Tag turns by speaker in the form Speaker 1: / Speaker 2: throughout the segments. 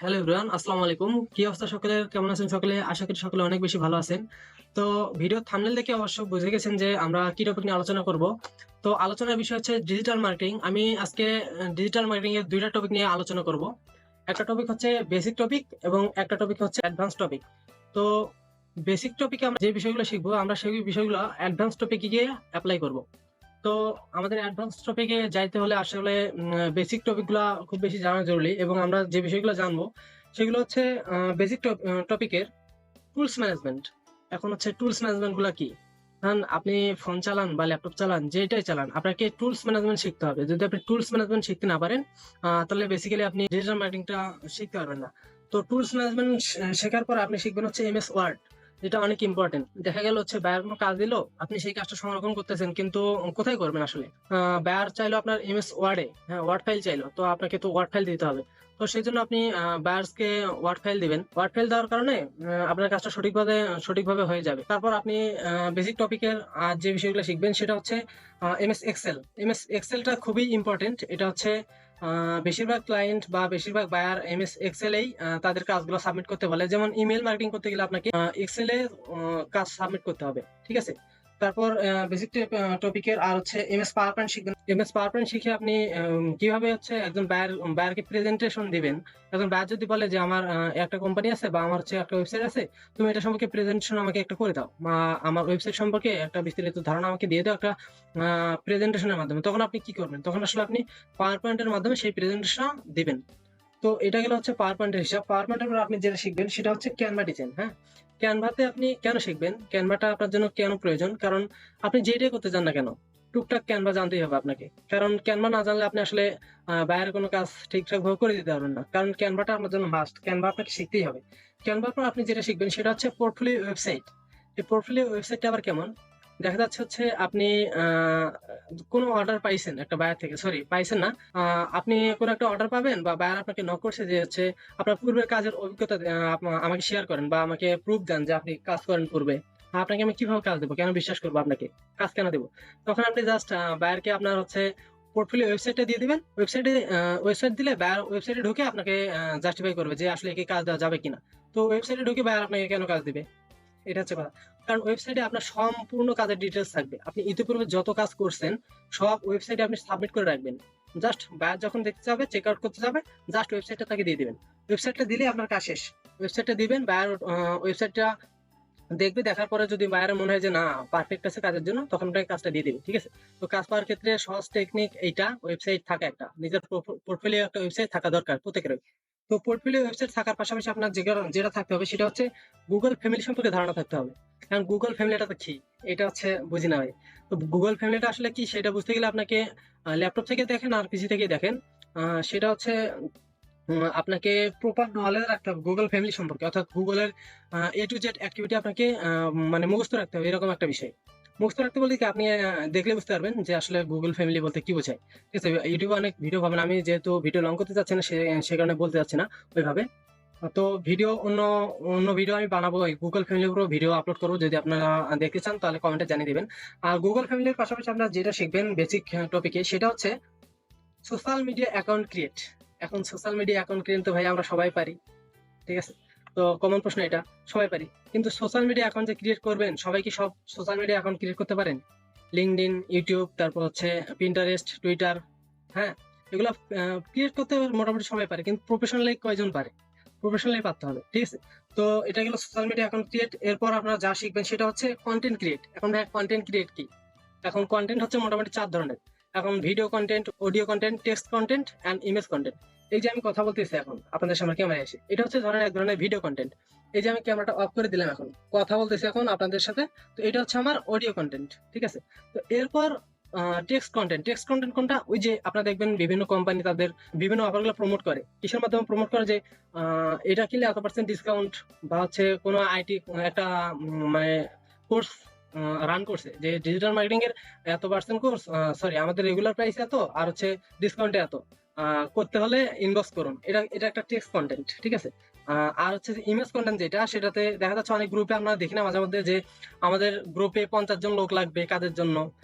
Speaker 1: Hello everyone, আসসালামু আলাইকুম। কি অবস্থা সকলের? কেমন আছেন সকলে? আশা করি সকলে অনেক বেশি ভালো আছেন। তো ভিডিও থাম্বনেল দেখে অবশ্য বুঝে গেছেন যে আমরা কি টপিক নিয়ে আলোচনা করব। তো আলোচনার বিষয় হচ্ছে ডিজিটাল মার্কেটিং। আমি আজকে ডিজিটাল মার্কেটিং এর দুইটা টপিক নিয়ে আলোচনা করব। একটা টপিক হচ্ছে বেসিক টপিক এবং একটা টপিক হচ্ছে অ্যাডভান্স টপিক। তো বেসিক টপিকে আমরা যে বিষয়গুলো শিখবো আমরা সেই বিষয়গুলো অ্যাডভান্স টপিকে গিয়ে অ্যাপ্লাই করব। তো আমাদের অ্যাডভান্স টপিকে যাইতে হলে আসলে বেসিক টপিকগুলা খুব বেশি জানা জরুরি এবং আমরা যে বিষয়গুলো জানবো সেগুলো হচ্ছে বেসিক টপিকের টুলস ম্যানেজমেন্ট। এখন হচ্ছে টুলস ম্যানেজমেন্ট গুলা কি? কারণ আপনি ফোন চালান বা ল্যাপটপ চালান, যেটাই চালান, আপনাকে টুলস ম্যানেজমেন্ট শিখতে হবে। যদি আপনি টুলস ম্যানেজমেন্ট শিখতে না পারেন, তাহলে বেসিক্যালি আপনি ডিজিটাল মার্কেটিংটা শিখতে পারবেন না। তো টুলস ম্যানেজমেন্ট শেখার পর আপনি শিখবেন হচ্ছে এমএস ওয়ার্ড, যেটা অনেক ইম্পর্টেন্ট। দেখা গেল হচ্ছে বায়ার কোনো কাজ দিল, আপনি সেই কাজটা সংরক্ষণ করতেছেন, কিন্তু কোথায় করবেন আসলে? বায়ার চাইলো আপনার এমএস ওয়ার্ডে, হ্যাঁ, ওয়ার্ড ফাইল চাইলো, তো আপনাকে তো ওয়ার্ড ফাইল দিতে হবে। তো সেই জন্য আপনি বায়ার্সকে ওয়ার্ড ফাইল দিবেন। ওয়ার্ড ফাইল দেওয়ার কারণে আপনার কাজটা সঠিকভাবে হয়ে যাবে। তারপর আপনি বেসিক টপিকের যে বিষয়গুলো শিখবেন সেটা হচ্ছে এমএস এক্সেল। এমএস এক্সেলটা খুবই ইম্পর্টেন্ট। এটা হচ্ছে বেশিরভাগ ক্লায়েন্ট বা বেশিরভাগ বায়ার এমএস এক্সেলেই তাদের কাজগুলো সাবমিট করতে বলে। যেমন ইমেল মার্কেটিং করতে গেলে আপনাকে এক্সেলে কাজ সাবমিট করতে হবে, ঠিক আছে? তারপর বেসিক টপিকের আর হচ্ছে এমএস পাওয়ার পয়েন্ট শিখবেন। এমএস পাওয়ার পয়েন্ট শিখে আপনি কিভাবে হচ্ছে একজন বায়ারকে প্রেজেন্টেশন দিবেন। একজন বায়ার যদি বলে যে আমার একটা কোম্পানি আছে বা আমার হচ্ছে একটা ওয়েবসাইট আছে, তুমি এটা সম্পর্কে প্রেজেন্টেশন আমাকে একটা করে দাও, বা আমার ওয়েবসাইট সম্পর্কে একটা বিস্তারিত ধারণা আমাকে দিয়ে দাও একটা প্রেজেন্টেশনের মাধ্যমে। তখন আপনি কি করবেন? তখন আসলে আপনি পাওয়ার পয়েন্টের মাধ্যমে সেই প্রেজেন্টেশন দিবেন। তো এটা গেল হচ্ছে পাওয়ার পয়েন্টের হিসাব। পাওয়ার পয়েন্টের পর আপনি যেটা শিখবেন সেটা হচ্ছে ক্যানভা ডিজাইন। হ্যাঁ, ক্যানভাতে আপনি কেন শিখবেন? ক্যানভাটা আপনার জন্য কেন প্রয়োজন? কারণ আপনি যেটাই করতে চান না কেন, টুকটাক ক্যানভা জানতেই হবে আপনাকে। কারণ ক্যানভা না জানলে আপনি আসলে বাইরের কোনো কাজ ঠিকঠাক ভাবে করে দিতে পারবেন না। কারণ ক্যানভাটা আপনার জন্য মাস্ট। ক্যানভা আপনাকে শিখতেই হবে। ক্যানভার পর আপনি যেটা শিখবেন সেটা হচ্ছে পোর্টফোলিও ওয়েবসাইট। এই পোর্টফোলিও ওয়েবসাইটটা আবার কেমন? দেখা যাচ্ছে হচ্ছে আপনি কোনো অর্ডার পাইছেন একটা বায়ার থেকে, সরি পাইছেন না, আপনি কোনো একটা অর্ডার পাবেন বা বায়ার আপনাকে নক করছে যে হচ্ছে আপনার পূর্বের কাজের অভিজ্ঞতা আমাকে শেয়ার করেন বা আমাকে প্রুফ দেন যে আপনি কাজ করেন পূর্বে। আপনাকে আমি কিভাবে কাজ দেবো? কেন বিশ্বাস করবো আপনাকে? কাজ কেন দেবো? তখন আপনি জাস্ট বায়ারকে আপনার হচ্ছে পোর্টফোলিও ওয়েবসাইটটা দিয়ে দিবেন। ওয়েবসাইট দিলে বায়ার ওয়েবসাইটে ঢুকে আপনাকে জাস্টিফাই করবে যে আসলে কি কাজ দেওয়া যাবে কিনা। তো ওয়েবসাইটে ঢুকে বায়ার আপনাকে কেন কাজ দিবে? এটা হচ্ছে কথা। কারণ ওয়েবসাইটে আপনার সম্পূর্ণ কাজের ডিটেইলস থাকবে। আপনি ইতিপূর্বে যত কাজ করছেন সব ওয়েবসাইটে আপনি সাবমিট করে রাখবেন। জাস্ট বায়ার যখন দেখতে যাবে, চেক আউট করতে যাবে, জাস্ট ওয়েবসাইটটা তাকে দিয়ে দিবেন। ওয়েবসাইটটা দিলেই আপনার কাজ শেষ। ওয়েবসাইটটা দিবেন, বায়ার ওয়েবসাইটটা দেখবে, দেখার পরে যদি বায়ারের মনে হয় যে না পারফেক্ট আছে কাজের জন্য, তখন আপনাকে কাজটা দিয়ে দিবে, ঠিক আছে? তো কাজ পাওয়ার ক্ষেত্রে সহজ টেকনিক এইটা, ওয়েবসাইট থাকা একটা, নিজের পোর্টফোলিও একটা ওয়েবসাইট থাকা দরকার প্রত্যেকেরই। তো পোর্টফোলিও ওয়েবসাইট থাকার পাশাপাশি আপনার যেটা থাকতে হবে সেটা হচ্ছে গুগল ফ্যামিলি সম্পর্কে ধারণা থাকতে হবে। কারণ গুগল ফ্যামিলিটা তো কি, এটা হচ্ছে বুঝি না ভাই। তো গুগল ফ্যামিলিটা আসলে কি সেটা বুঝতে গেলে আপনাকে ল্যাপটপ থেকে দেখেন আর পিসি থেকে দেখেন। সেটা হচ্ছে আপনাকে প্রপার নলেজ রাখতে হবে গুগল ফ্যামিলি সম্পর্কে, অর্থাৎ গুগলের এ টু জেড অ্যাক্টিভিটি আপনাকে মানে মুখস্থ রাখতে হবে, এরকম একটা বিষয়। মুখস্থ রাখতে বলতে কি, আপনি দেখলে বুঝতে পারবেন যে আসলে গুগল ফ্যামিলি বলতে কি বোঝায়, ঠিক আছে? ইউটিউবে অনেক ভিডিও পাবেন, আমি যেহেতু ভিডিও লং করতে চাচ্ছি না সে কারণে বলতে চাচ্ছি না ওইভাবে। তো ভিডিও অন্য অন্য ভিডিও আমি বানাবো, গুগল ফ্যামিলির উপর ভিডিও আপলোড করবো। যদি আপনারা দেখতে চান তাহলে কমেন্টে জানিয়ে দিবেন। আর গুগল ফ্যামিলির পাশাপাশি আপনারা যেটা শিখবেন বেসিক টপিকে সেটা হচ্ছে সোশ্যাল মিডিয়া অ্যাকাউন্ট ক্রিয়েট। এখন সোশ্যাল মিডিয়া অ্যাকাউন্ট ক্রিয়েট তো ভাই আমরা সবাই পারি, ঠিক আছে? তো কমন প্রশ্ন এটা, সবাই পারি। কিন্তু সোশ্যাল মিডিয়া অ্যাকাউন্ট যে ক্রিয়েট করবেন, সবাই কি সব সোশ্যাল মিডিয়া অ্যাকাউন্ট ক্রিয়েট করতে পারেন? লিঙ্কডইন, ইউটিউব, তারপর হচ্ছে পিন্টারেস্ট, টুইটার, হ্যাঁ, এগুলো ক্রিয়েট করতে মোটামুটি সবাই পারে, কিন্তু প্রফেশনালি কয়জন পারে? প্রফেশনালি পারতে হবে, ঠিক আছে? তো এটা গেল সোশ্যাল মিডিয়া অ্যাকাউন্ট ক্রিয়েট। এরপর আপনারা যা শিখবেন সেটা হচ্ছে কন্টেন্ট ক্রিয়েট। এখন ভাই কন্টেন্ট ক্রিয়েট কি? এখন কন্টেন্ট হচ্ছে মোটামুটি 4 ধরনের। এখন video content, audio content, text content and image content. এই যে আমি কথা বলতেছি এখন আপনাদের সামনে ক্যামেরায় এসে, এটা হচ্ছে ধরেন এক ধরনের ভিডিও কন্টেন্ট। এই যে আমি ক্যামেরাটা অফ করে দিলাম, এখন কথা বলতেছি এখন আপনাদের সাথে, তো এটা হচ্ছে আমার অডিও কন্টেন্ট, ঠিক আছে? তো এরপর টেক্সট কন্টেন্ট। টেক্সট কন্টেন্ট কোনটা? ওই যে আপনারা দেখবেন বিভিন্ন কোম্পানি তাদের বিভিন্ন অফারগুলো প্রমোট করে, কিসের মাধ্যমে প্রমোট করে? যে এটা কিনলে এত পার্সেন্ট ডিসকাউন্ট, বা হচ্ছে কোনো আইটি একটা মানে কোর্স রান করছে যে ডিজিটাল মার্কেটিং এর এত পার্সেন্ট কোর্স, সরি আমাদের রেগুলার প্রাইস এত, আর হচ্ছে ডিসকাউন্টে এত, করতে হলে ইনবক্স করুন। এটা এটা একটা টেক্সট কন্টেন্ট, ঠিক আছে? আর হচ্ছে ইমেজ কন্টেন্ট, যেটা সেটাতে দেখা যাচ্ছে অনেক গ্রুপে আমরা দেখি না মাঝে মধ্যে যে আমাদের গ্রুপে 50 জন লোক লাগবে কাজের জন্য,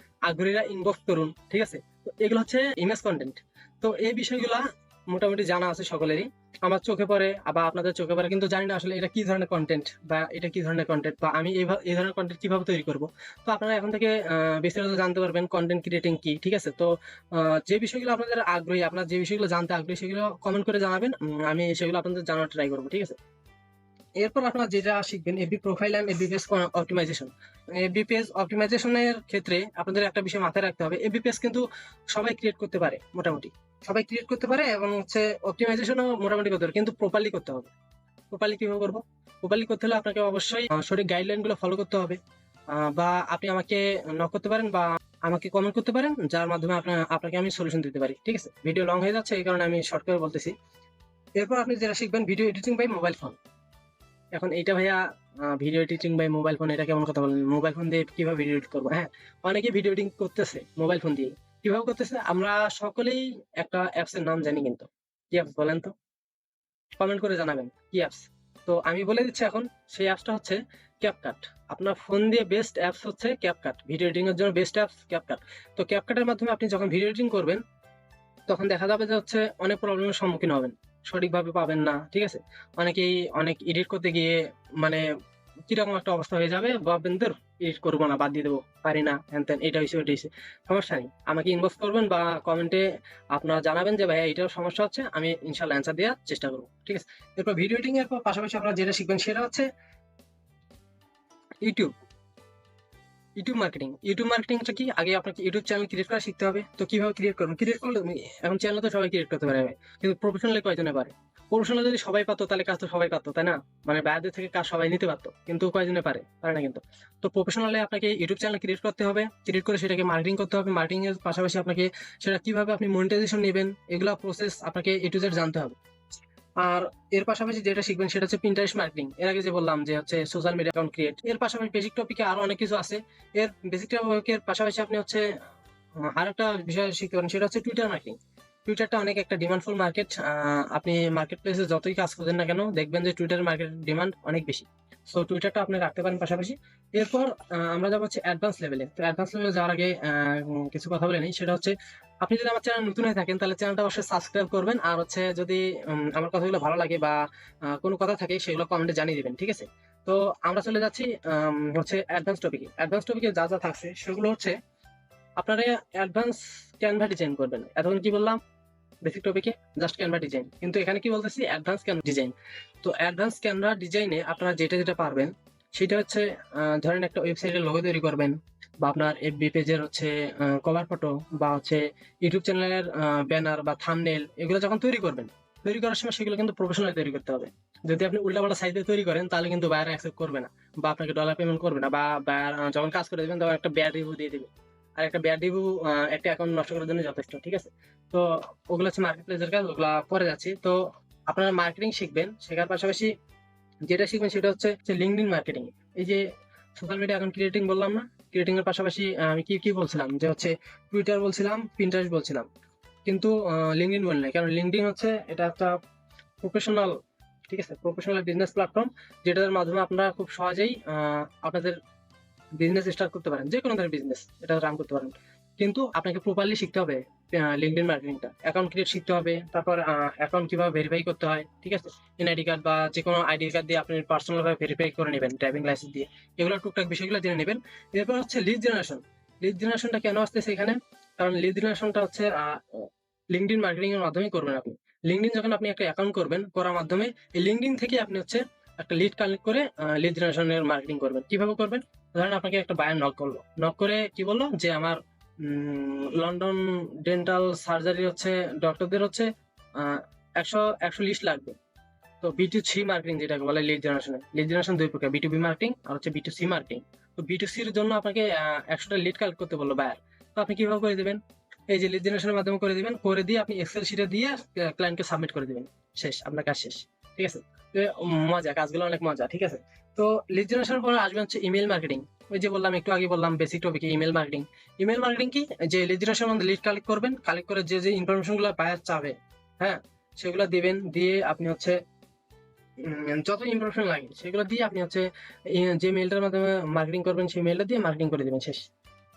Speaker 1: আগ্রহীরা ইনবক্স করুন, ঠিক আছে? তো এগুলো হচ্ছে ইমেজ কন্টেন্ট। তো এই বিষয়গুলা মোটামুটি জানা আছে সকলেরই। আমার চোখে পড়ে বা আপনাদের চোখে পড়ে, কিন্তু জানি না আসলে এটা কি ধরনের কনটেন্ট বা এটা কি ধরনের কনটেন্ট বা আমি এই ধরনের কনটেন্ট কিভাবে তৈরি করব। তো আপনারা এখন থেকে বিস্তারিত জানতে পারবেন কনটেন্ট ক্রিয়েটিং কি, ঠিক আছে? তো যে বিষয়গুলো আপনাদের আগ্রহী, আপনারা যে বিষয়গুলো জানতে আগ্রহী সেগুলো কমেন্ট করে জানাবেন। আমি সেগুলো আপনাদের জানার ট্রাই করব, ঠিক আছে? এরপর আপনারা যেটা শিখবেন FB profile and FB page optimization. FB page অপটিমাইজেশনের ক্ষেত্রে আপনাদের একটা বিষয় মাথায় রাখতে হবে, এফবি পেজ কিন্তু সবাই ক্রিয়েট করতে পারে, মোটামুটি সবাই ক্রিয়েট করতে পারে, এবং হচ্ছে অপটিমাইজেশনও মোটামুটি করতে পারে, কিন্তু প্রপারলি করতে হবে। প্রপারলি কিভাবে করবো? প্রপারলি করতে হলে আপনাকে অবশ্যই সঠিক গাইডলাইন গুলো ফলো করতে হবে। বা আপনি আমাকে নক করতে পারেন বা আমাকে কমেন্ট করতে পারেন, যার মাধ্যমে আপনাকে আমি সলিউশন দিতে পারি, ঠিক আছে? ভিডিও লং হয়ে যাচ্ছে এই কারণে আমি শর্ট করে বলতেছি। এরপর আপনি যেটা শিখবেন video editing by mobile phone. এখন এইটা ভাইয়া video editing by mobile phone, এটা কেমন কথা বলেন? মোবাইল ফোন দিয়ে কিভাবে ভিডিও এডিট করবো? হ্যাঁ, অনেকে ভিডিও এডিটিং করতেছে মোবাইল ফোন দিয়ে। কিভাবে করতেছে? আমরা সকলেই একটা অ্যাপস এর নাম জানি, কিন্তু কি অ্যাপস বলেন তো? কমেন্ট করে জানাবেন কি অ্যাপস। তো আমি বলে দিচ্ছি এখন, সেই অ্যাপসটা হচ্ছে ক্যাপকাট। আপনার ফোন দিয়ে বেস্ট অ্যাপস হচ্ছে ক্যাপকাট, ভিডিও এডিটিং এর জন্য বেস্ট অ্যাপস ক্যাপকাট। তো ক্যাপকাটের মাধ্যমে আপনি যখন ভিডিও এডিটিং করবেন তখন দেখা যাবে যে হচ্ছে অনেক প্রবলেমের সম্মুখীন হবেন, সঠিকভাবে পাবেন না, ঠিক আছে? অনেকেই অনেক এডিট করতে গিয়ে মানে কিরকম একটা অবস্থা হয়ে যাবে, ভাববেন ধুর এডিট করবো না, বাদ দিয়ে দেবো, পারি না, হ্যান ত্যান, এটা হয়েছে ওইটা হয়েছে। সমস্যা নেই, আমাকে ইনবক্স করবেন বা কমেন্টে আপনারা জানাবেন যে ভাইয়া এইটার সমস্যা হচ্ছে, আমি ইনশাল্লাহ অ্যান্সার দেওয়ার চেষ্টা করবো, ঠিক আছে? এরপর ভিডিও এডিটিং এর পাশাপাশি আপনারা যেটা শিখবেন সেটা হচ্ছে ইউটিউব। YouTube marketing. ইউটিউব মার্কেটিংটা কি? আগে আপনাকে ইউটিউব চ্যানেল ক্রিয়েট করা শিখতে হবে। তো কিভাবে ক্রিয়েট করবেন? ক্রিয়েট করলে এখন চ্যানেল তো সবাই ক্রিয়েট করতে পারে, কিন্তু প্রফেশনালি কয়জনে পারে? প্রফেশনাল যদি সবাই পারতো তাহলে কাজ তো সবাই পারতো, তাই না? মানে বাইরের থেকে কাজ সবাই নিতে পারতো, কিন্তু কয়জনে পারে? পারে না কিন্তু। তো প্রফেশনালি আপনাকে ইউটিউব চ্যানেল ক্রিয়েট করতে হবে, ক্রিয়েট করে সেটাকে মার্কেটিং করতে হবে। মার্কেটিং এর পাশাপাশি আপনাকে সেটা কিভাবে আপনি মনিটাইজেশন নেবেন, এগুলা প্রসেস আপনাকে এ টু জেড জানতে হবে। আর এর পাশাপাশি যেটা শিখবেন সেটা হচ্ছে Pinterest মার্কেটিং। এর আগে যে বললাম যে হচ্ছে সোশ্যাল মিডিয়া অ্যাকাউন্ট ক্রিয়েট। এর পাশাপাশি বেসিক টপিকে আরো অনেক কিছু আছে। এর বেসিক টপিকের পাশাপাশি আপনি হচ্ছে আরেকটা বিষয় শিখতে পারেন, সেটা হচ্ছে টুইটার মার্কেটিং। টুইটারটা অনেক একটা ডিমান্ডফুল মার্কেট। আপনি মার্কেট প্লেসে যতই কাজ করেন না কেন, দেখবেন যে টুইটার মার্কেট ডিমান্ড অনেক বেশি। সো টুইটারটা আপনি রাখতে পারেন পাশাপাশি। এরপর আমরা যাবো হচ্ছে অ্যাডভান্স লেভেলে। তো অ্যাডভান্স লেভেলে যাওয়ার আগে কিছু কথা বলে নিই, সেটা হচ্ছে আপনি যদি আমার চ্যানেল নতুন হয়ে থাকেন তাহলে চ্যানেলটা অবশ্যই সাবস্ক্রাইব করবেন। আর হচ্ছে যদি আমার কথাগুলো ভালো লাগে বা কোনো কথা থাকে সেগুলো কমেন্টে জানিয়ে দিবেন, ঠিক আছে? তো আমরা চলে যাচ্ছি হচ্ছে অ্যাডভান্স টপিকে। অ্যাডভান্স টপিকে যা যা থাকছে সেগুলো হচ্ছে আপনারা অ্যাডভান্স ক্যানভা ডিজাইন করবেন। এতক্ষণ কি বললাম? বেসিক টপিকে জাস্ট ক্যানভা ডিজাইন, কিন্তু এখানে কি বলতেছি? Advance Canva design. তো অ্যাডভান্স ক্যানভা ডিজাইনে আপনারা যেটা যেটা পারবেন সেটা হচ্ছে ধরেন একটা ওয়েবসাইটের লোগো তৈরি করবেন, বা আপনার এফবি পেজের হচ্ছে কভার ফটো, বা হচ্ছে ইউটিউব চ্যানেলের ব্যানার বা থাম্বনেল, এগুলো যখন তৈরি করবেন, তৈরি করার সময় সেগুলো কিন্তু প্রফেশনাল তৈরি করতে হবে। যদি আপনি উল্টাপাল্টা সাইজে তৈরি করেন তাহলে কিন্তু বায়ার অ্যাকসেপ্ট করবে না, বা আপনাকে ডলার পেমেন্ট করবে না, বা বায়ার যখন কাজ করে দেবেন তখন একটা ব্যাড রিভিউ দিয়ে দিবে। আর একটা ব্যাড রিভিউ একটা অ্যাকাউন্ট নষ্ট করার জন্য যথেষ্ট, ঠিক আছে? তো ওগুলো হচ্ছে মার্কেট প্লেসের কাজ, ওগুলা পরে যাচ্ছি। তো আপনারা মার্কেটিং শিখবেন, শেখার পাশাপাশি যেটা শিখবেন সেটা হচ্ছে লিঙ্কডইন মার্কেটিং। এই যে সোশ্যাল মিডিয়া অ্যাকাউন্ট ক্রিয়েটিং বললাম না, ক্রিয়েটিং এর পাশাপাশি আমি কি কি বলছিলাম, যে হচ্ছে টুইটার বলছিলাম, পিন্টারেস্ট বলছিলাম, কিন্তু লিঙ্কডইন বলি না, কারণ লিঙ্কডইন হচ্ছে এটা একটা প্রফেশনাল, ঠিক আছে, প্রফেশনাল বিজনেস প্ল্যাটফর্ম, যেটার মাধ্যমে আপনারা খুব সহজেই আপনাদের বিজনেস স্টার্ট করতে পারেন, যে কোনো ধরনের বিজনেস এটা রান করতে পারেন। কিন্তু আপনাকে প্রপারলি শিখতে হবে লিঙ্কডইন মার্কেটিংটা, অ্যাকাউন্ট ক্রিয়েট শিখতে হবে, তারপর অ্যাকাউন্ট কিভাবে ভেরিফাই করতে হয়, ঠিক আছে? এনআইডি কার্ড বা যে কোনো আইডি কার্ড দিয়ে আপনি পার্সোনাল ভাবে ভেরিফাই করে নেবেন, ড্রাইভিং লাইসেন্স দিয়ে, এগুলো টুকটাক বিষয়গুলো জেনে নেবেন। এরপর হচ্ছে লিড জেনারেশন। লিড জেনারেশনটা কেন আসতেছে এখানে? কারণ লিড জেনারেশনটা হচ্ছে লিঙ্কডইন মার্কেটিং এর মাধ্যমে করবেন আপনি। লিঙ্কডইন যখন আপনি একটা অ্যাকাউন্ট করবেন, করার মাধ্যমে এই লিঙ্কডইন থেকে আপনি হচ্ছে একটা লিড কালেক্ট করে লিড জেনারেশনের মার্কেটিং করবেন। কিভাবে করবেন? ধরেন আপনাকে একটা বায়ার নক করলো, নক করে কি বললো যে আমার লন্ডন ডেন্টাল সার্জারি হচ্ছে ডক্টরদের হচ্ছে 100 লিস্ট লাগবে। তো B2C মার্কেটিং যেটাকে বলে লিড জেনারেশন। লিড জেনারেশন দুই প্রকার, B2B মার্কেটিং আর হচ্ছে B2C মার্কেটিং। তো B2C এর জন্য আপনাকে 100টা লিড কালেক্ট করতে বললো বায়ার। তো আপনি কিভাবে করে দিবেন? এই যে লিড জেনারেশনের মাধ্যমে করে দিবেন, করে দিয়ে আপনি এক্সেল শিটে দিয়ে ক্লায়েন্টকে সাবমিট করে দিবেন, শেষ, আপনার কাজ শেষ, ঠিক আছে? তো মজা, কাজগুলো অনেক মজা, ঠিক আছে? তো লিড জেনারেশনের পরে আসবে হচ্ছে ইমেল মার্কেটিং। ওই যে বললাম, একটু আগে বললাম বেসিক টপিকে ইমেল মার্কেটিং। ইমেল মার্কেটিং কি? যে লিড জেনারেশনের মধ্যে লিড কালেক্ট করবেন, কালেক্ট করে যে যে ইনফরমেশন গুলো বায়ার চাবে, হ্যাঁ, সেগুলো দিবেন, দিয়ে আপনি হচ্ছে যত ইনফরমেশন লাগে সেগুলো দিয়ে আপনি হচ্ছে যে মেলটার মাধ্যমে মার্কেটিং করবেন সেই মেলটা দিয়ে মার্কেটিং করে দিবেন, শেষ,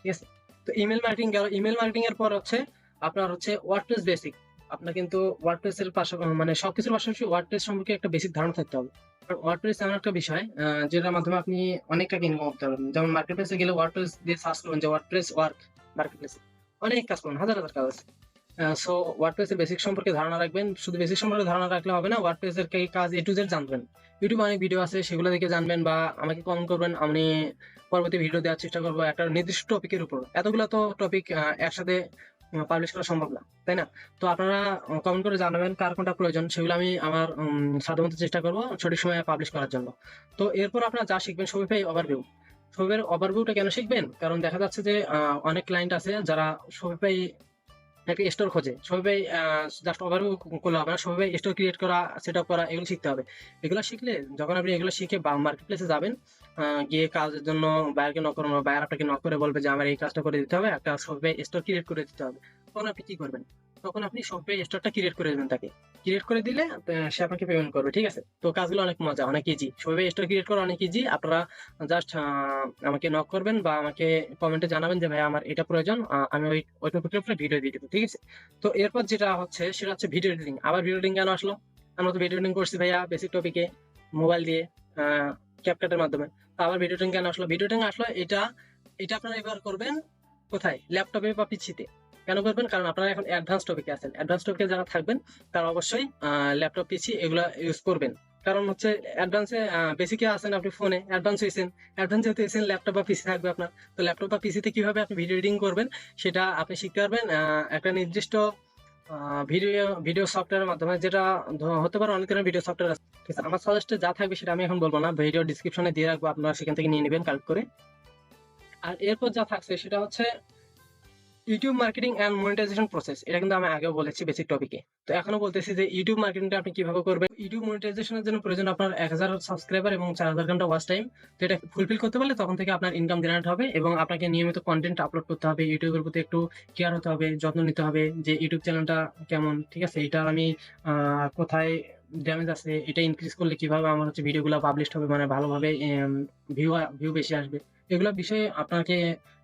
Speaker 1: ঠিক আছে? তো ইমেল মার্কেটিং গেল। ইমেল মার্কেটিং এর পর হচ্ছে আপনার হচ্ছে ওয়ার্ডপ্রেস বেসিক। আপনার কিন্তু ওয়ার্ডপ্রেস এর মানে সবকিছুর পাশাপাশি ওয়ার্ডপ্রেস সম্পর্কে একটা বেসিক ধারণা থাকতে হবে। কারণ ওয়ার্ডপ্রেস এমন একটা বিষয় যেটার মাধ্যমে আপনি অনেক টাকা ইনকাম করতে পারবেন। যেমন মার্কেট প্লেসে গেলে ওয়ার্ডপ্রেস দিয়ে সার্চ করবেন যে ওয়ার্ডপ্রেস ওয়ার্ক মার্কেট প্লেসে, অনেক কাজ পাবেন, হাজার হাজার কাজ আছে। সো ওয়ার্ডপ্রেস এর বেসিক সম্পর্কে ধারণা রাখবেন। শুধু বেসিক সম্পর্কে ধারণা রাখলে হবে না, ওয়ার্ডপ্রেস এর কাজ A to Z জানবেন। ইউটিউবে অনেক ভিডিও আছে, সেগুলো দেখে জানবেন বা আমাকে কমেন্ট করবেন, আমি পরবর্তী ভিডিও দেওয়ার চেষ্টা করবো একটা নির্দিষ্ট টপিকের উপর। এতগুলো তো টপিক একসাথে পাবলিশ করা সম্ভব না, তাই না? তো আপনারা কমেন্ট করে জানাবেন কার কোনটা প্রয়োজন, সেগুলো আমি আমার সাধ্যমতো চেষ্টা করবো সঠিক সময়ে পাবলিশ করার জন্য। তো এরপর আপনারা যা শিখবেন শপিফাই ওভারভিউ। শপিফাই ওভারভিউটা কেন শিখবেন? কারণ দেখা যাচ্ছে যে অনেক ক্লায়েন্ট আছে যারা শপিফাই একটা স্টোর খোঁজে। শপিফাই জাস্ট ওভারভিউ করলে হবে না, শপিফাই স্টোর ক্রিয়েট করা, সেটআপ করা, এগুলো শিখতে হবে। এগুলো শিখলে যখন আপনি এগুলো শিখে মার্কেট প্লেসে যাবেন, গিয়ে কাজের জন্য বায়ারকে নক করবেন, বায়ার আপনাকে নক করে বলবে যে আমার এই কাজটা করে দিতে হবে, একটা শপিফাই স্টোর ক্রিয়েট করে দিতে হবে। তখন আপনি কি করবেন? তখন আপনি শপিফাই স্টোরটা ক্রিয়েট করে দেবেন তাকে। ক্রিয়েট করে দিলে সে আপনাকে পেমেন্ট করবে, ঠিক আছে? তো কাজগুলো অনেক মজা, অনেক ইজি। শপিফাই স্টোর ক্রিয়েট করা অনেক ইজি। আপনারা জাস্ট আমাকে নক করবেন বা আমাকে কমেন্টে জানাবেন যে ভাই আমার এটা প্রয়োজন, আমি ওই টপিকের উপরে ভিডিও দিয়ে দেবো, ঠিক আছে? তো এরপর যেটা হচ্ছে সেটা হচ্ছে ভিডিও এডিটিং। আবার ভিডিও এডিটিং কেন আসলো? আমরা তো ভিডিও এডিটিং করছি ভাইয়া বেসিক টপিকে, মোবাইল দিয়ে, ক্যাপকাটের মাধ্যমে। তো আবার ভিডিও এডিটিং কেন আসলো? ভিডিও এডিটিং আসলো এটা এটা আপনারা এবার করবেন কোথায়? ল্যাপটপে বা পিসিতে। কেন করবেন? কারণ আপনারা এখন অ্যাডভান্স টপিকে আছেন। অ্যাডভান্স টপিকে যারা থাকবেন তারা অবশ্যই ল্যাপটপ, পিসি এগুলা ইউজ করবেন। কারণ হচ্ছে অ্যাডভান্সে বেসিকে আছেন আপনি ফোনে, অ্যাডভান্স হইছেন। অ্যাডভান্স যেহেতু হইছেন, ল্যাপটপ বা পিসি থাকবে আপনার। তো ল্যাপটপ বা পিসিতে কিভাবে আপনি ভিডিও এডিটিং করবেন সেটা আপনি শিখতে পারবেন একটা নির্দিষ্ট ভিডিও ভিডিও সফটওয়্যারের মাধ্যমে, যেটা হতে পারে অনেক ধরনের ভিডিও সফটওয়্যার আছে। ঠিক আছে? আমার সাজেস্টে যা থাকবে সেটা আমি এখন বলবো না, ভিডিও ডিসক্রিপশনে দিয়ে রাখবো, আপনারা সেখান থেকে নিয়ে নেবেন কালেক্ট করে। আর এরপর যা থাকছে সেটা হচ্ছে YouTube marketing and monetization process. এটা কিন্তু আমি আগেও বলেছি বেসিক টপিকে। তো এখনো বলতেছি যে ইউটিউব মার্কেটিংটা আপনি কিভাবে করবেন। ইউটিউব মনিটাইজেশনের জন্য প্রয়োজন আপনার 1000 সাবস্ক্রাইবার এবং 4000 ঘন্টা ওয়াচ টাইম। তো এটা ফুলফিল করতে পারলে তখন থেকে আপনার ইনকাম জেনারেট হবে এবং আপনাকে নিয়মিত কন্টেন্ট আপলোড করতে হবে। ইউটিউবের প্রতি একটু কেয়ার হতে হবে, যত্ন নিতে হবে যে ইউটিউব চ্যানেলটা কেমন, ঠিক আছে? এটার আমি কোথায় ড্যামেজ আছে, এটা ইনক্রিজ করলে কিভাবে আমার হচ্ছে ভিডিওগুলো পাবলিশড হবে, মানে ভালোভাবে ভিউ ভিউ বেশি আসবে। এগুলো বিষয়ে আপনাকে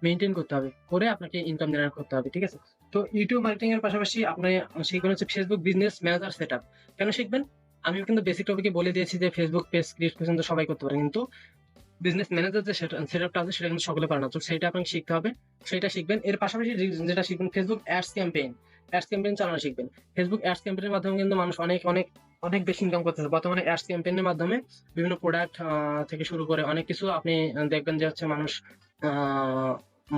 Speaker 1: মেইনটেইন করতে হবে। করে আপনাকে ইনকাম জেনারেট করতে হবে। ঠিক আছে? তো ইউটিউব মার্কেটিং এর পাশাপাশি আপনি শিখবেন হচ্ছে ফেসবুক বিজনেস ম্যানেজার সেটআপ। কেন শিখবেন? আমি কিন্তু বেসিক টপিকে বলে দিয়েছি যে ফেসবুক পেজ ক্রিয়েট পর্যন্ত সবাই করতে পারে। কিন্তু বিজনেস ম্যানেজার যে সেটআপটা আছে সেটা কিন্তু সকলে পারে না। তো সেটা আপনাকে শিখতে হবে। সেটা শিখবেন। এর পাশাপাশি যেটা শিখবেন Facebook ads campaign. Ads campaign চালানো শিখবেন। ফেসবুক অ্যাডস ক্যাম্পেইনের মাধ্যমে কিন্তু মানুষ অনেক অনেক অনেক বেশি ইনকাম করতেছে। বর্তমানে অ্যাডস ক্যাম্পেইনের মাধ্যমে বিভিন্ন প্রোডাক্ট থেকে শুরু করে অনেক কিছু আপনি দেখবেন যে হচ্ছে আ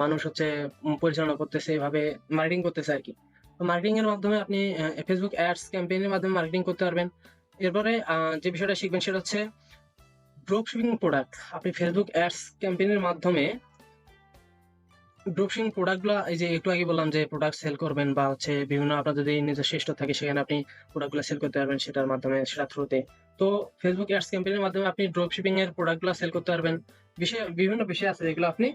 Speaker 1: মানুষ হচ্ছে পরিচালনা করতেছে, এভাবে মার্কেটিং করতেছে আরকি। তো মার্কেটিং এর মাধ্যমে আপনি ফেসবুক অ্যাডস ক্যাম্পেইনের মাধ্যমে মার্কেটিং করতে পারবেন। এরপরে যে বিষয়টা শিখবেন সেটা হচ্ছে ড্রপ শিপিং প্রোডাক্ট। আপনি ফেসবুক অ্যাডস ক্যাম্পেইনের মাধ্যমে ড্রপ শিপিং প্রোডাক্ট গুলা, এই যে একটু আগে বললাম যে প্রোডাক্ট সেল করবেন বা হচ্ছে বিভিন্ন আপনার যদি নিজস্ব স্টোর থাকে সেখানে আপনি প্রোডাক্ট গুলা সেল করতে পারবেন সেটার মাধ্যমে, সেটার থ্রুতে। তো ফেসবুক অ্যাডস ক্যাম্পেইনের মাধ্যমে আপনি ড্রপ শিপিং এর প্রোডাক্ট গুলা সেল করতে পারবেন। বিভিন্ন বিষয় আছে যেগুলো আপনি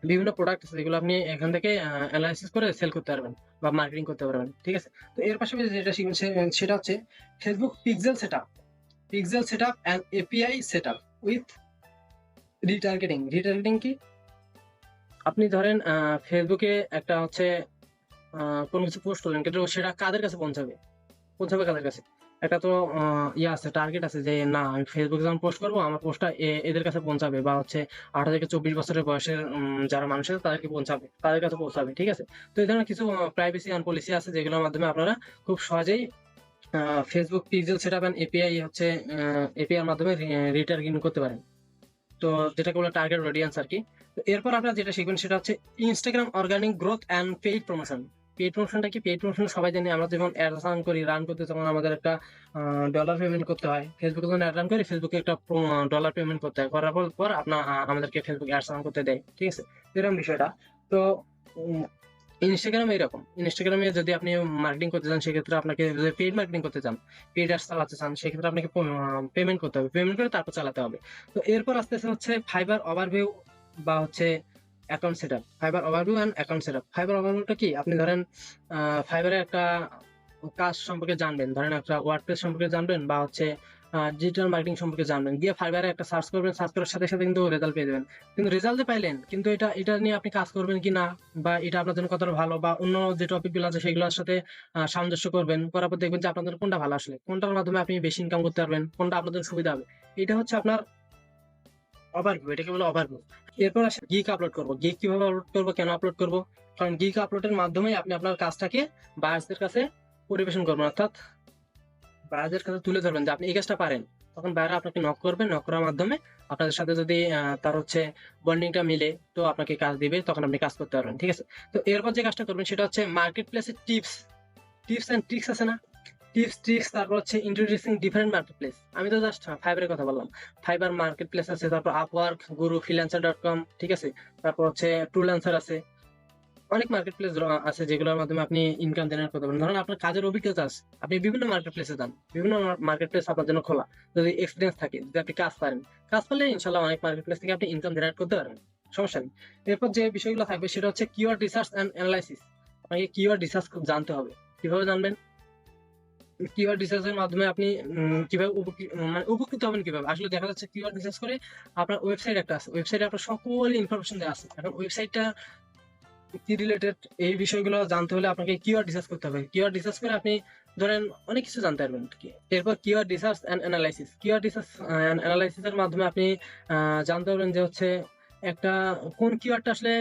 Speaker 1: বিভিন্ন প্রোডাক্ট আছে যেগুলো আপনি এখান থেকে এনালাইসিস করে সেল করতে পারবেন বা মার্কেটিং করতে পারবেন। ঠিক আছে? তো এর পাশাপাশি যেটা শিখবেন সেটা হচ্ছে Facebook pixel setup. Pixel setup and API setup with retargeting. Retargeting কি? আপনি ধরেন ফেসবুকে একটা হচ্ছে কোনো কিছু পোস্ট করলেন, কিন্তু সেটা কাদের কাছে পৌঁছাবে? পৌঁছাবে কাদের কাছে? একটা তো ইয়ে আছে, টার্গেট আছে যে না আমি ফেসবুকে যখন পোস্ট করব আমার পোস্টটা এদের কাছে পৌঁছাবে বা হচ্ছে 18 থেকে 24 বছরের বয়সের যারা মানুষ আছে তাদেরকে পৌঁছাবে, তাদের কাছে পৌঁছাবে। ঠিক আছে? তো এই ধরনের কিছু প্রাইভেসি এন্ড পলিসি আছে যেগুলোর মাধ্যমে আপনারা খুব সহজেই Facebook pixel setup and API হচ্ছে এপিআই এর মাধ্যমে রিটার্গেটিং করতে পারেন। তো যেটাকে বলে টার্গেট অডিয়েন্স আরকি। তো এরপর আপনারা যেটা শিখবেন সেটা হচ্ছে Instagram organic growth and paid promotion. Paid প্রমোশনটা কি? পেইড প্রমোশন সবাই জানি। আমরা যখন অ্যাড রান করি, রান করতে তখন আমাদের একটা ডলার পেমেন্ট করতে হয়। ফেসবুকে যখন অ্যাড রান করি ফেসবুকে একটা ডলার পেমেন্ট করতে হয়। করার পর আমাদেরকে ফেসবুক অ্যাডস রান করতে দেয়। ঠিক আছে? এরকম বিষয়টা। তো উম Instagram এরকম। Instagram এ যদি আপনি মার্কেটিং করতে চান সেক্ষেত্রে আপনাকে, যদি পেইড মার্কেটিং করতে চান, পেইড অ্যাডস চালাতে চান সেক্ষেত্রে আপনাকে পেমেন্ট করতে হবে। পেমেন্ট করে তারপর চালাতে হবে। তো এরপর আস্তে, আস্তে হচ্ছে ফাইবার ওভারভিউ বা হচ্ছে account setup. Fiverr overview and account setup. Fiverr ওভারভিউটা কি? আপনি ধরেন ফাইবারে একটা কাজ সম্পর্কে জানবেন। ধরেন একটা ওয়ার্ডপ্রেস সম্পর্কে জানবেন বা হচ্ছে ডিজিটাল মার্কেটিং সম্পর্কে জানবেন, গিয়ে ফাইবারে একটা সার্চ করবেন, সার্চ করার সাথে সাথে কিন্তু রেজাল্ট পেয়ে যাবেন। কিন্তু রেজাল্ট যে পাইলেন, কিন্তু এটা নিয়ে আপনি কাজ করবেন কিনা, বা এটা আপনার জন্য কতটা ভালো, বা অন্য যে টপিক গুলো আছে সেগুলোর সাথে সামঞ্জস্য করবেন, করার পর দেখবেন যে আপনার জন্য কোনটা ভালো, আসলে কোনটার মাধ্যমে আপনি বেশি ইনকাম করতে পারবেন, কোনটা আপনার জন্য সুবিধা হবে। এটা হচ্ছে আপনার ওভারভিউ, এটাকে বলে ওভারভিউ। এরপর আসে গিগ আপলোড করব। গিগ কিভাবে আপলোড করব, কেন আপলোড করব? কারণ গিগ আপলোডের মাধ্যমে আপনি আপনার কাজটাকে বায়ার্সদের কাছে পরিবেশন করবেন, অর্থাৎ বায়ারদের কাছে তুলে ধরবেন যে আপনি এই কাজটা পারেন। তখন বায়াররা আপনাকে নক করবে, নক করার মাধ্যমে আপনাদের সাথে যদি তার হচ্ছে বন্ডিংটা মিলে, তো আপনাকে কাজ দিবে, তখন আপনি কাজ করতে পারবেন। ঠিক আছে? তো এরপর যে কাজটা করবেন সেটা হচ্ছে মার্কেট প্লেসের টিপস এন্ড ট্রিক্স আছে না? ট্রিক্স, তারপর হচ্ছে ইন্ট্রোডিউসিং ডিফারেন্ট মার্কেট প্লেস। আমি তো জাস্ট ফাইবারের কথা বললাম। ফাইবার মার্কেট প্লেস আছে, তারপর আপওয়ার্ক, গুরু, ফ্রিল্যান্সার.com, ঠিক আছে? তারপর হচ্ছে ট্রুল্যান্সার আছে। অনেক মার্কেট প্লেস আছে যেগুলোর মাধ্যমে আপনি ইনকাম জেনারেট করতে পারেন। ধরুন আপনার কাজের অভিজ্ঞতা আছে, আপনি বিভিন্ন মার্কেট প্লেসে যান, বিভিন্ন মার্কেট প্লেস আপনার জন্য খোলা। যদি এক্সপিরিয়েন্স থাকে, যদি আপনি কাজ পারেন, কাজ পারলে ইনশাল্লাহ অনেক মার্কেট প্লেস থেকে আপনি ইনকাম জেনারেট করতে পারবেন, সমস্যা নেই। এরপর যে বিষয়গুলো থাকবে সেটা হচ্ছে কিওয়ার্ড রিসার্চ এন্ড অ্যানালাইসিস। আপনাকে কিওয়ার্ড রিসার্চ জানতে হবে। কিভাবে জানবেন? কিওয়ার্ড রিসার্চ এর মাধ্যমে আপনি কিভাবে মানে উপকৃত হবেন কিভাবে? আসলে দেখা যাচ্ছে কিওয়ার্ড রিসার্চ করে আপনার ওয়েবসাইট একটা আছে। ওয়েবসাইটে আপনার সকল ইনফরমেশন দেওয়া আছে। এখন ওয়েবসাইটটা কি রিলেটেড, এই বিষয়গুলো জানতে হলে আপনাকে কিওয়ার্ড রিসার্চ করতে হবে। কিওয়ার্ড রিসার্চ করে আপনি ধরেন অনেক কিছু জানতে পারবেন কি। এরপর keyword research and analysis. Keyword research and analysis এর মাধ্যমে আপনি জানতে পারবেন যে হচ্ছে একটা কোন কিওয়ার্ডটা আসলে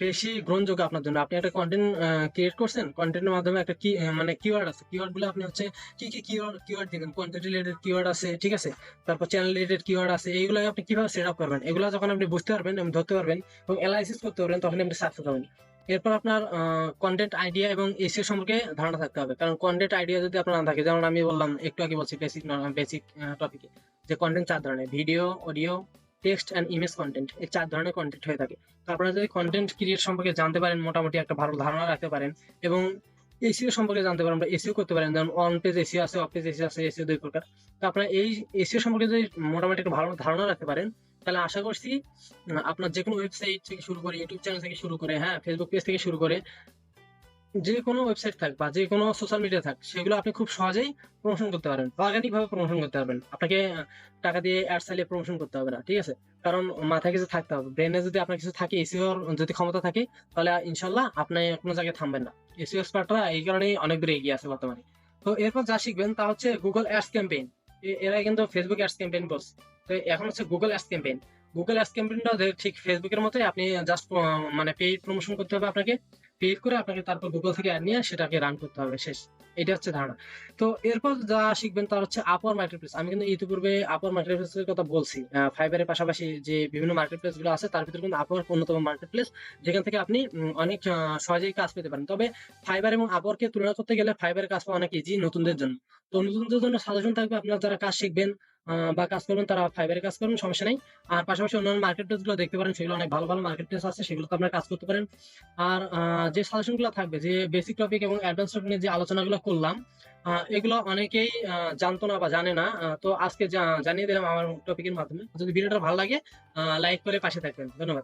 Speaker 1: বেশি গ্রহণযোগ্য আপনার জন্য। আপনি একটা কন্টেন্ট ক্রিয়েট করছেন, কন্টেন্টের মাধ্যমে একটা কি মানে কিওয়ার্ড আছে, কিওয়ার্ড গুলো আপনি হচ্ছে কি কিওয়ার্ড দিবেন। কন্টেন্ট রিলেটেড কিওয়ার্ড আছে, ঠিক আছে? তারপর চ্যানেল রিলেটেড কিওয়ার্ড আছে। এইগুলো আপনি কিভাবে সেট আপ করবেন, এগুলো যখন আপনি বুঝতে পারবেন এবং ধরতে পারবেন এবং অ্যানালাইসিস করতে পারবেন, তখন আপনি সাকসেস হবেন। এরপর আপনার কন্টেন্ট আইডিয়া এবং এসইও সম্পর্কে ধারণা থাকতে হবে। কারণ কন্টেন্ট আইডিয়া যদি আপনার না থাকে, যেমন আমি বললাম একটু আগে বলছি বেসিক টপিকে, যে কন্টেন্ট 4 ধরনের: video, audio, text and image content. এই 4 ধরনের কন্টেন্ট হয়ে থাকে। তো আপনারা যদি কন্টেন্ট ক্রিয়েট সম্পর্কে জানতে পারেন, মোটামুটি একটা ভালো ধারণা রাখতে পারেন, এবং এসইও সম্পর্কে জানতে পারেন, আমরা এসইও করতে পারেন। যেমন অন পেজ এসইও আছে, অফ পেজ এসইও আছে, এসইও 2 প্রকার। তো আপনারা এই এসইও সম্পর্কে যদি মোটামুটি একটা ভালো ধারণা রাখতে পারেন, তাহলে আশা করছি আপনার যেকোনো ওয়েবসাইট থেকে শুরু করে, ইউটিউব চ্যানেল থেকে শুরু করে, হ্যাঁ, ফেসবুক পেজ থেকে শুরু করে, যে কোনো ওয়েবসাইট থাক বা যে কোনো সোশ্যাল মিডিয়া থাক, সেগুলো আপনি খুব সহজেই প্রমোশন করতে পারেন, অর্গানিক ভাবে প্রমোশন করতে পারবেন। আপনাকে টাকা দিয়ে অ্যাড চালিয়ে প্রমোশন করতে হবে না, ঠিক আছে? কারণ মাথায় কিছু থাকতে হবে, ব্রেনে যদি আপনার কিছু থাকে, এসইওর যদি ক্ষমতা থাকে, তাহলে ইনশাল্লাহ আপনি কোনো জায়গায় থামবেন না। এসইও এক্সপার্টরা এই কারণেই অনেক দূরে এগিয়ে আছে বর্তমানে। তো এরপর যা শিখবেন তা হচ্ছে গুগল অ্যাডস ক্যাম্পেইন। এরা কিন্তু ফেসবুক অ্যাডস ক্যাম্পেইন করছে, তো এখন হচ্ছে Google ads campaign. Google ads ক্যাম্পেইনটা ঠিক ফেসবুকের মতোই, আপনি জাস্ট মানে পেইড প্রমোশন করতে হবে আপনাকে, পেড করে আপনাকে তারপর গুগল থেকে অ্যাড নিয়ে সেটাকে রান করতে হবে, শেষ। এটা হচ্ছে ধারণা। তো এরপর যা শিখবেন তা হচ্ছে আপওয়ার্ক মার্কেটপ্লেস। আমি কিন্তু ইতিপূর্বে আপওয়ার্ক মার্কেটপ্লেস এর কথা বলছি। ফাইবারের পাশাপাশি যে বিভিন্ন মার্কেটপ্লেস গুলো আছে, তার ভিতরে কিন্তু আপওয়ার্ক অন্যতম মার্কেটপ্লেস, যেখান থেকে আপনি অনেক সহজেই কাজ পেতে পারেন। তবে ফাইবার এবং আপওয়ার্ককে তুলনা করতে গেলে ফাইবারের কাজ পাওয়া অনেক ইজি নতুনদের জন্য। তো নতুনদের জন্য সাজেশন থাকবে, আপনারা যারা কাজ শিখবেন বা কাজ করবেন, তারা ফাইবারে কাজ করবেন, সমস্যা নাই। আর পাশাপাশি অন্যান্য মার্কেটপ্লেস গুলো দেখতে পারেন, সেগুলো অনেক ভালো মার্কেটপ্লেস আছে, সেগুলোতে আপনারা কাজ করতে পারেন। আর যে সাজেশন গুলো থাকবে, যে বেসিক টপিক এবং অ্যাডভান্স টপিক নিয়ে যে আলোচনাগুলো করলাম, এগুলো অনেকেই জানতো না বা জানে না। তো আজকে জানিয়ে দিলাম আমার টপিকের মাধ্যমে। যদি ভিডিওটা ভালো লাগে, লাইক করে পাশে থাকবেন। ধন্যবাদ।